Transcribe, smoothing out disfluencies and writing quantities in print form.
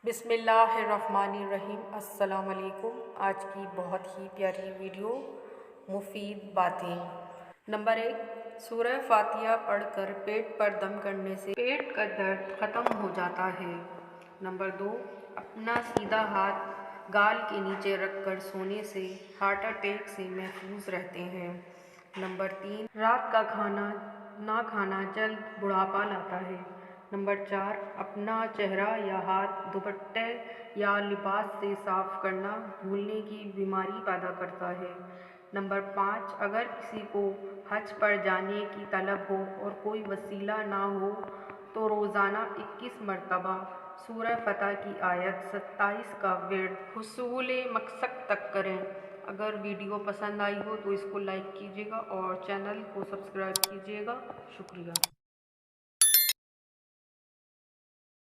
بسم اللہ الرحمن الرحیم۔ السلام علیکم۔ آج کی بہت ہی پیاری ویڈیو مفید باتیں۔ نمبر 1، سورہ فاتحہ پڑھ کر پیٹ پر دم کرنے سے پیٹ کا درد ختم ہو جاتا ہے۔ نمبر 2، اپنا سیدھا ہاتھ گال کے نیچے رکھ کر سونے سے ہارٹ اٹیک سے محفوظ رہتے ہیں۔ نمبر 3، رات کا کھانا نہ کھانا جلد بڑھاپا لاتا ہے۔ نمبر 4، اپنا چہرہ یا ہاتھ دوپٹے یا لباس سے صاف کرنا بھولنے کی بیماری پیدا کرتا ہے۔ نمبر 5، اگر کسی کو حج پر جانے کی طلب ہو اور کوئی وسیلہ نہ ہو تو روزانہ 21 مرتبہ سورہ فتح کی آیت 27 کا ورد حصول مقصد تک کریں۔ اگر ویڈیو پسند آئی ہو تو اس کو لائک کیجیے گا اور چینل کو سبسکرائب کیجیے گا۔ شکریہ۔